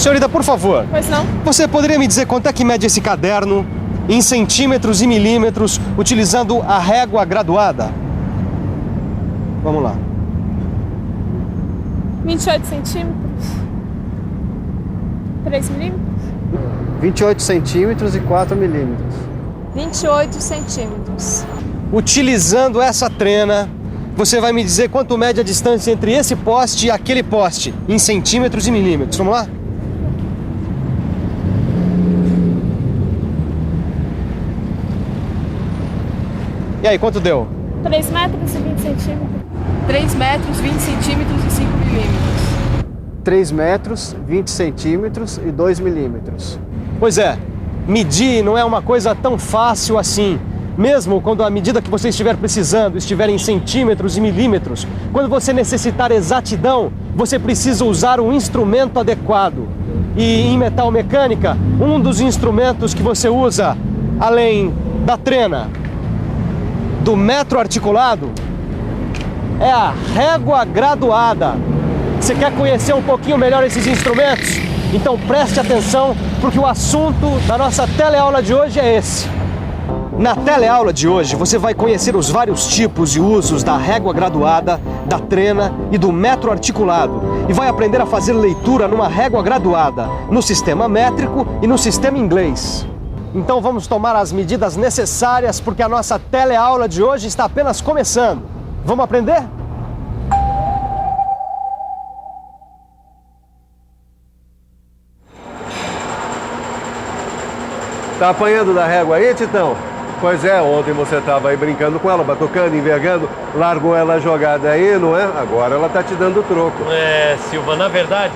Senhorita, por favor. Pois não? Você poderia me dizer quanto é que mede esse caderno em centímetros e milímetros utilizando a régua graduada? Vamos lá. 28 centímetros. 3 milímetros. 28 centímetros e 4 milímetros. 28 centímetros. Utilizando essa trena, você vai me dizer quanto mede a distância entre esse poste e aquele poste, em centímetros e milímetros. Vamos lá? E aí, quanto deu? 3 metros e 20 centímetros. 3 metros, 20 centímetros e 5 milímetros. 3 metros, 20 centímetros e 2 milímetros. Pois é, medir não é uma coisa tão fácil assim. Mesmo quando a medida que você estiver precisando estiver em centímetros e milímetros, quando você necessitar exatidão, você precisa usar um instrumento adequado. E em metalmecânica, um dos instrumentos que você usa, além da trena, do metro articulado, é a régua graduada. Você quer conhecer um pouquinho melhor esses instrumentos? Então preste atenção, porque o assunto da nossa teleaula de hoje é esse. Na teleaula de hoje, você vai conhecer os vários tipos e usos da régua graduada, da trena e do metro articulado. E vai aprender a fazer leitura numa régua graduada, no sistema métrico e no sistema inglês. Então vamos tomar as medidas necessárias, porque a nossa teleaula de hoje está apenas começando. Vamos aprender? Tá apanhando da régua aí, Titão? Pois é, ontem você tava aí brincando com ela, batucando, envergando, largou ela jogada aí, não é? Agora ela tá te dando troco. É, Silva, na verdade,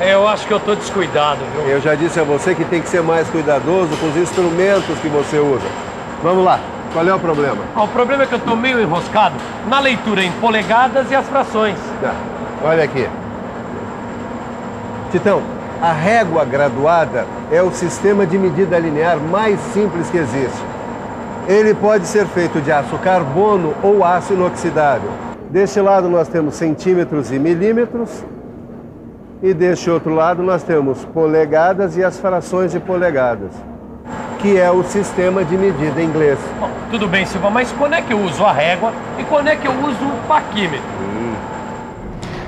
eu acho que eu tô descuidado, viu? Eu já disse a você que tem que ser mais cuidadoso com os instrumentos que você usa. Vamos lá, qual é o problema? O problema é que eu tô meio enroscado na leitura em polegadas e as frações. Tá, olha aqui. Titão, a régua graduada é o sistema de medida linear mais simples que existe. Ele pode ser feito de aço carbono ou aço inoxidável. Deste lado nós temos centímetros e milímetros. E deste outro lado nós temos polegadas e as frações de polegadas, que é o sistema de medida em inglês. Bom, tudo bem, Silva, mas quando é que eu uso a régua e quando é que eu uso o paquímetro?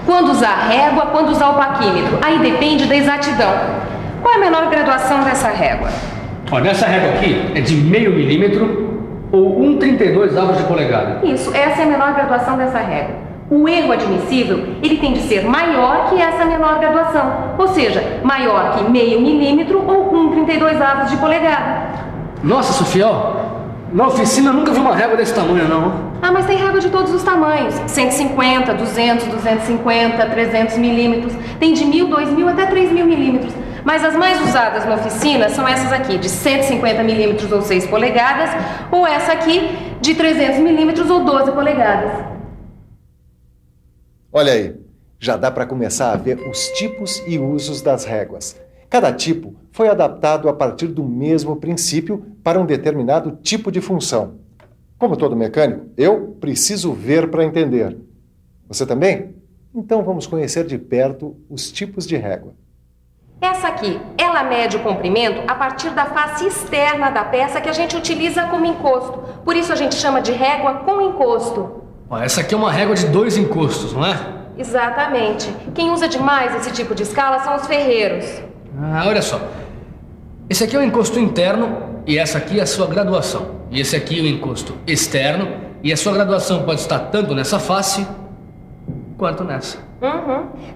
Quando usar a régua, quando usar o paquímetro. Aí depende da exatidão. Qual é a menor graduação dessa régua? Olha, essa régua aqui é de meio milímetro ou 1,32 avos de polegada. Isso, essa é a menor graduação dessa régua. O erro admissível, ele tem de ser maior que essa menor graduação, ou seja, maior que meio milímetro ou 1,32 avos de polegada. Nossa, Sofia, ó, na oficina eu nunca vi uma régua desse tamanho, não. Ah, mas tem régua de todos os tamanhos, 150, 200, 250, 300 milímetros, tem de 1.000, 2.000 até 3.000 milímetros. Mas as mais usadas na oficina são essas aqui, de 150 milímetros ou 6 polegadas, ou essa aqui, de 300 milímetros ou 12 polegadas. Olha aí, já dá para começar a ver os tipos e usos das réguas. Cada tipo foi adaptado a partir do mesmo princípio para um determinado tipo de função. Como todo mecânico, eu preciso ver para entender. Você também? Então vamos conhecer de perto os tipos de régua. Essa aqui, ela mede o comprimento a partir da face externa da peça que a gente utiliza como encosto. Por isso a gente chama de régua com encosto. Ó, essa aqui é uma régua de 2 encostos, não é? Exatamente. Quem usa demais esse tipo de escala são os ferreiros. Ah, olha só. Esse aqui é o encosto interno e essa aqui é a sua graduação. E esse aqui é o encosto externo e a sua graduação pode estar tanto nessa face quanto nessa.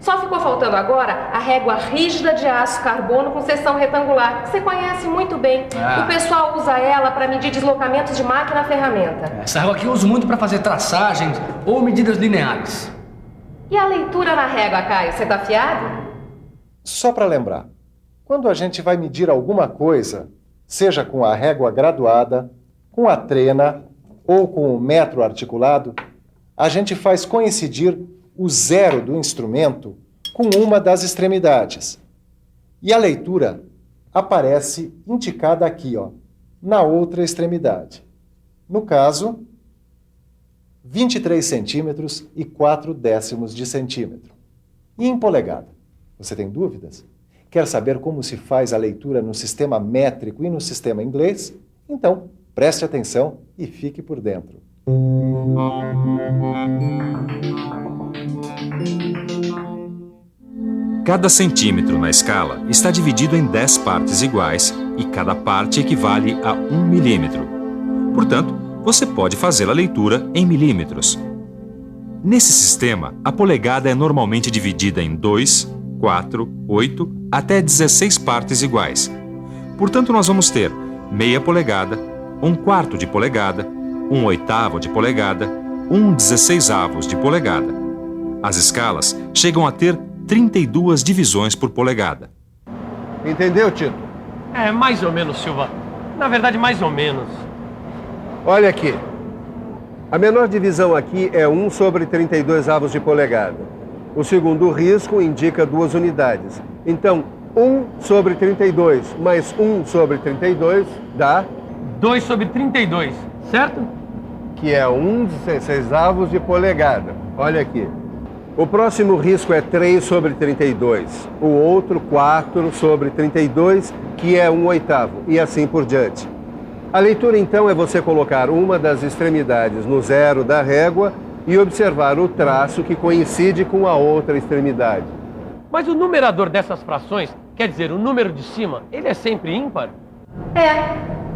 Só ficou faltando agora a régua rígida de aço carbono com seção retangular, que você conhece muito bem. O pessoal usa ela para medir deslocamentos de máquina-ferramenta. Essa régua aqui eu uso muito para fazer traçagens ou medidas lineares. E a leitura na régua, Caio, você tá afiado? Só para lembrar, quando a gente vai medir alguma coisa, seja com a régua graduada, com a trena ou com o metro articulado, a gente faz coincidir o zero do instrumento com uma das extremidades. E a leitura aparece indicada aqui, ó, na outra extremidade. No caso, 23 centímetros e 4 décimos de centímetro. E em polegada? Você tem dúvidas? Quer saber como se faz a leitura no sistema métrico e no sistema inglês? Então, preste atenção e fique por dentro. Cada centímetro na escala está dividido em 10 partes iguais e cada parte equivale a 1 milímetro. Portanto, você pode fazer a leitura em milímetros. Nesse sistema, a polegada é normalmente dividida em 2, 4, 8 até 16 partes iguais. Portanto, nós vamos ter meia polegada, 1/4 de polegada, 1/8 de polegada, 1/16 de polegada. As escalas chegam a ter 32 divisões por polegada. Entendeu, Tito? É, mais ou menos, Silva. Na verdade, mais ou menos. Olha aqui. A menor divisão aqui é 1/32 de polegada. O segundo risco indica 2 unidades. Então, 1/32 mais 1/32 dá... 2/32, certo? Que é 1/16 de polegada. Olha aqui. O próximo risco é 3/32. O outro, 4/32, que é 1/8. E assim por diante. A leitura, então, é você colocar uma das extremidades no zero da régua e observar o traço que coincide com a outra extremidade. Mas o numerador dessas frações, quer dizer, o número de cima, ele é sempre ímpar?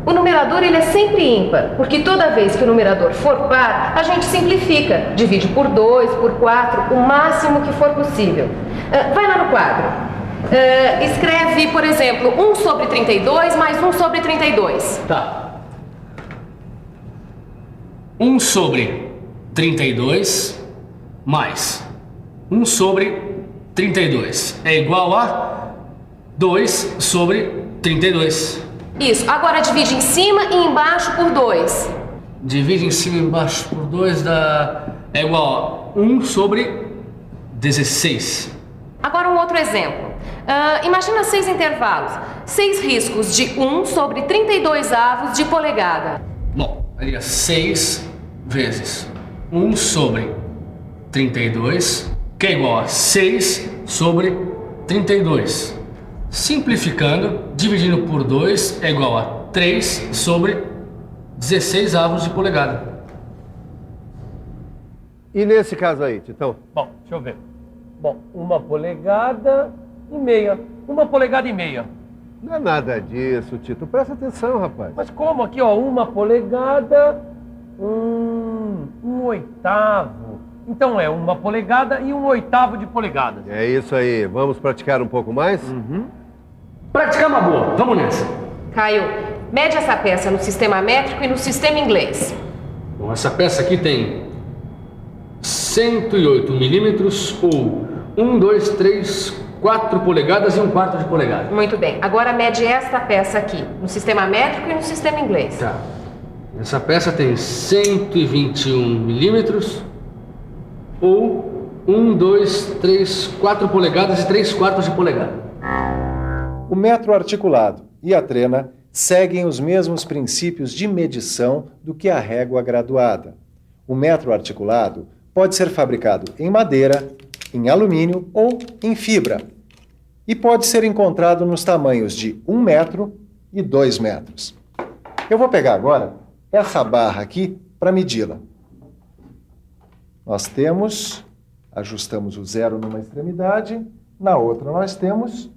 O numerador ele é sempre ímpar, porque toda vez que o numerador for par, a gente simplifica. Divide por 2, por 4, o máximo que for possível. Vai lá no quadro. Escreve, por exemplo, 1/32 mais 1/32. Tá. 1/32 mais 1/32 é igual a 2/32. Isso. Agora divide em cima e embaixo por 2. Divide em cima e embaixo por 2 é igual a 1/16. Agora um outro exemplo. Imagina 6 intervalos. 6 riscos de 1/32 de polegada. Bom, seria 6 vezes 1/32, que é igual a 6/32. Simplificando, dividindo por 2 é igual a 3/16 de polegada. E nesse caso aí, Titão? Bom, deixa eu ver. Bom, 1 polegada e meia. 1 polegada e meia. Não é nada disso, Tito. Presta atenção, rapaz. Mas como aqui, ó, 1 polegada, 1/8. Então é 1 polegada e 1/8 de polegada. É isso aí. Vamos praticar um pouco mais? Praticar uma boa. Vamos nessa. Caio, mede essa peça no sistema métrico e no sistema inglês. Bom, essa peça aqui tem 108 milímetros ou 1, 2, 3, 4 polegadas e 1/4 de polegada. Muito bem. Agora mede esta peça aqui, no sistema métrico e no sistema inglês. Tá. Essa peça tem 121 milímetros ou 1, 2, 3, 4 polegadas e 3/4 de polegada. O metro articulado e a trena seguem os mesmos princípios de medição do que a régua graduada. O metro articulado pode ser fabricado em madeira, em alumínio ou em fibra. E pode ser encontrado nos tamanhos de 1 metro e 2 metros. Eu vou pegar agora essa barra aqui para medi-la. Nós temos, ajustamos o zero numa extremidade, na outra nós temos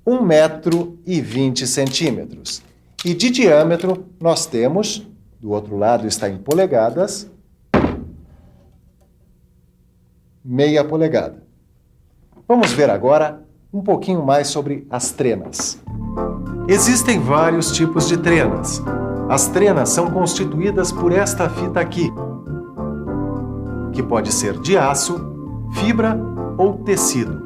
1 metro e 20 centímetros. E de diâmetro nós temos, do outro lado está em polegadas, meia polegada. Vamos ver agora um pouquinho mais sobre as trenas. Existem vários tipos de trenas. As trenas são constituídas por esta fita aqui, que pode ser de aço, fibra ou tecido.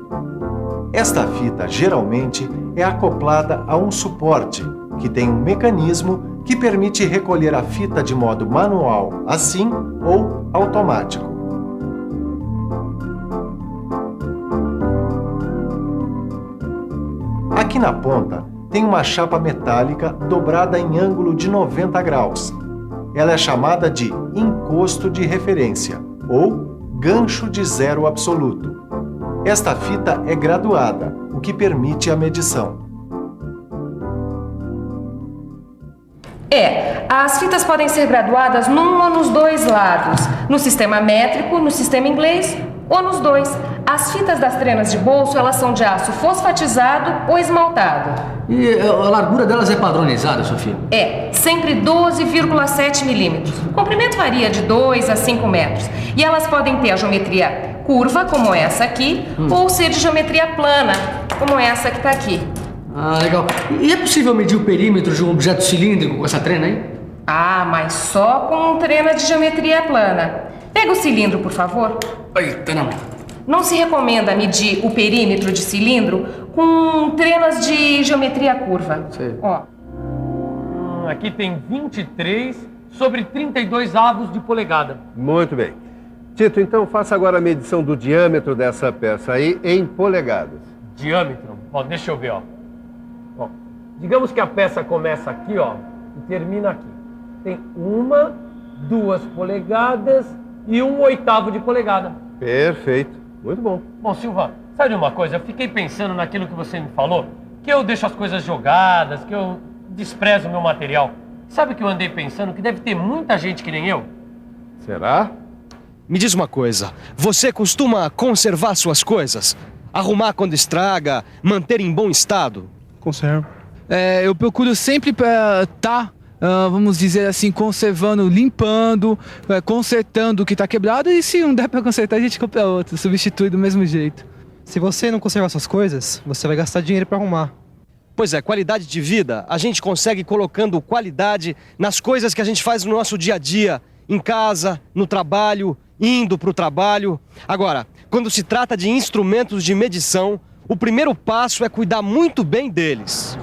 Esta fita geralmente é acoplada a um suporte, que tem um mecanismo que permite recolher a fita de modo manual, assim, ou automático. Aqui na ponta tem uma chapa metálica dobrada em ângulo de 90 graus. Ela é chamada de encosto de referência ou gancho de zero absoluto. Esta fita é graduada, o que permite a medição. As fitas podem ser graduadas num ou nos dois lados, no sistema métrico, no sistema inglês ou nos dois. As fitas das trenas de bolso, elas são de aço fosfatizado ou esmaltado. E a largura delas é padronizada, Sofia? Sempre 12,7 milímetros. O comprimento varia de 2 a 5 metros. E elas podem ter a geometria curva, como essa aqui, ou ser de geometria plana, como essa que está aqui. Ah, legal. E é possível medir o perímetro de um objeto cilíndrico com essa trena aí? Mas só com trena de geometria plana. Pega o cilindro, por favor. Eita, não. Não se recomenda medir o perímetro de cilindro com trenas de geometria curva. Sei. Ó. Aqui tem 23 sobre 32 avos de polegada. Muito bem. Tito, então faça agora a medição do diâmetro dessa peça aí em polegadas. Diâmetro? Ó, deixa eu ver, ó. Digamos que a peça começa aqui, ó, e termina aqui. Tem 1, 2 polegadas e 1/8 de polegada. Perfeito. Muito bom. Bom, Silva, sabe uma coisa? Eu fiquei pensando naquilo que você me falou, que eu deixo as coisas jogadas, que eu desprezo o meu material. Sabe o que eu andei pensando? Que deve ter muita gente que nem eu. Será? Me diz uma coisa, você costuma conservar suas coisas? Arrumar quando estraga, manter em bom estado? Conservo. Eu procuro sempre estar, vamos dizer assim, conservando, limpando, consertando o que está quebrado, e se não der para consertar, a gente compra outro, substitui do mesmo jeito. Se você não conservar suas coisas, você vai gastar dinheiro para arrumar. Pois é, qualidade de vida, a gente consegue colocando qualidade nas coisas que a gente faz no nosso dia a dia, em casa, no trabalho, indo para o trabalho. Agora, quando se trata de instrumentos de medição, o primeiro passo é cuidar muito bem deles.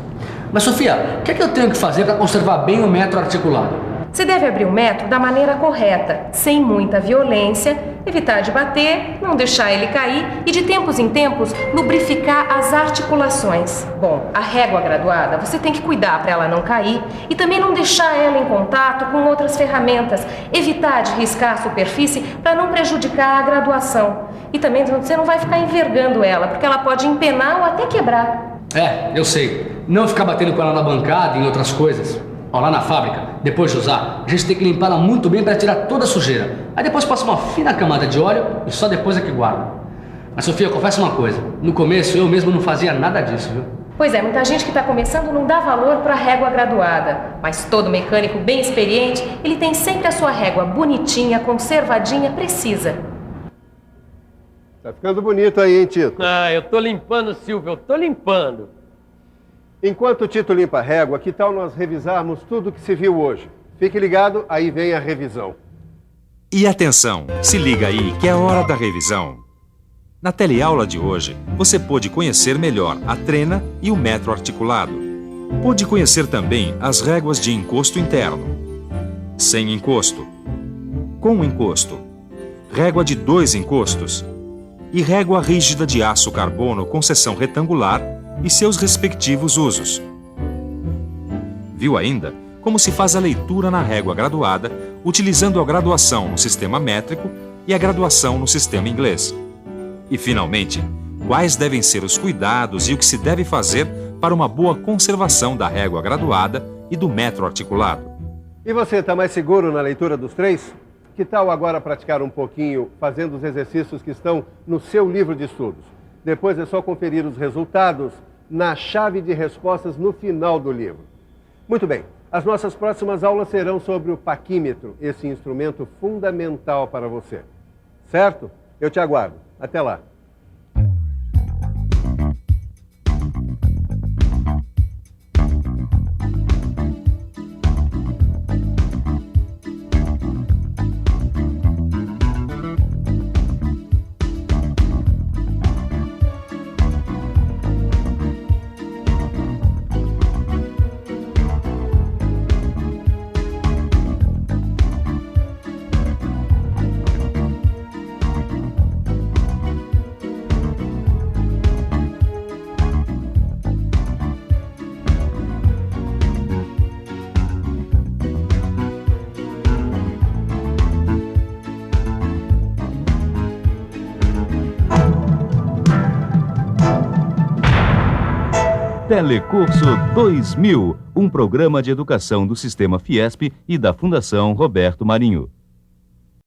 Mas, Sofia, o que é que eu tenho que fazer para conservar bem o metro articulado? Você deve abrir o metro da maneira correta, sem muita violência, evitar de bater, não deixar ele cair e, de tempos em tempos, lubrificar as articulações. Bom, a régua graduada você tem que cuidar para ela não cair e também não deixar ela em contato com outras ferramentas, evitar de riscar a superfície para não prejudicar a graduação. E também você não vai ficar envergando ela, porque ela pode empenar ou até quebrar. Eu sei. Não ficar batendo com ela na bancada e em outras coisas. Ó, lá na fábrica, depois de usar, a gente tem que limpar ela muito bem para tirar toda a sujeira. Aí depois passa uma fina camada de óleo e só depois é que guarda. Mas, Sofia, confessa uma coisa. No começo eu mesmo não fazia nada disso, viu? Pois é, muita gente que está começando não dá valor para a régua graduada. Mas todo mecânico bem experiente, ele tem sempre a sua régua bonitinha, conservadinha, precisa. Tá ficando bonito aí, hein, Tito? Eu tô limpando, Silvio, eu tô limpando. Enquanto o Tito limpa a régua, que tal nós revisarmos tudo que se viu hoje? Fique ligado, aí vem a revisão. E atenção, se liga aí que é hora da revisão. Na teleaula de hoje, você pôde conhecer melhor a trena e o metro articulado. Pôde conhecer também as réguas de encosto interno, sem encosto, com encosto, régua de 2 encostos e régua rígida de aço carbono com seção retangular e seus respectivos usos. Viu ainda como se faz a leitura na régua graduada, utilizando a graduação no sistema métrico e a graduação no sistema inglês. E, finalmente, quais devem ser os cuidados e o que se deve fazer para uma boa conservação da régua graduada e do metro articulado. E você, está mais seguro na leitura dos 3? Que tal agora praticar um pouquinho fazendo os exercícios que estão no seu livro de estudos? Depois é só conferir os resultados na chave de respostas no final do livro. Muito bem, as nossas próximas aulas serão sobre o paquímetro, esse instrumento fundamental para você. Certo? Eu te aguardo. Até lá. Telecurso 2000, um programa de educação do Sistema Fiesp e da Fundação Roberto Marinho.